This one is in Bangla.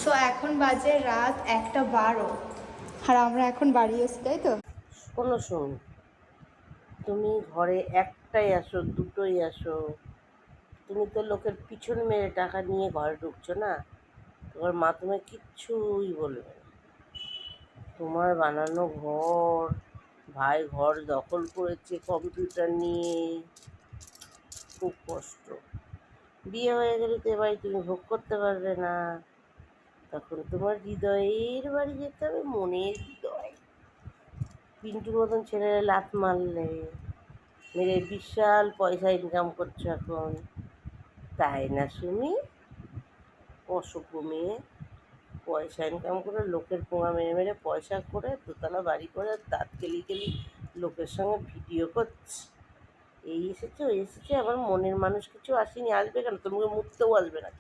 সো এখন বাজে রাত 1:12 আর আমরা এখন বাড়ি এসছি, তাই তো? শোন, তুমি ঘরে একটাই আসো, দুটোই আসো। তুমি তো লোকের পিছন মেরে টাকা নিয়ে ঘরে ঢুকছো না। তোমার মা তোমায় কিচ্ছুই বলবে না। তোমার বানানো ঘর, ভাই ঘর দখল করেছে কম্পিউটার নিয়ে, খুব কষ্ট। বিয়ে হয়ে গেলে তো এবার তুমি ভোগ করতে পারবে না। তখন তোমার হৃদয়ের বাড়ি যেতে হবে, মনের হৃদয়। পিন্টুর মতন ছেলেরা লাথ মারলে মেরে বিশাল পয়সা ইনকাম করছো এখন, তাই না সুমি? অসভ্য মেয়ে, পয়সা ইনকাম করে লোকের পোঙা মেরে মেরে পয়সা করে দোতলা বাড়ি করে দাঁত কেলি কেলি লোকের সঙ্গে ভিডিও করছে। এই এসেছে ওই এসেছে, আমার মনের মানুষ কিছু আসেনি, আসবে কেন? তোমাকে মুততেও আসবে না।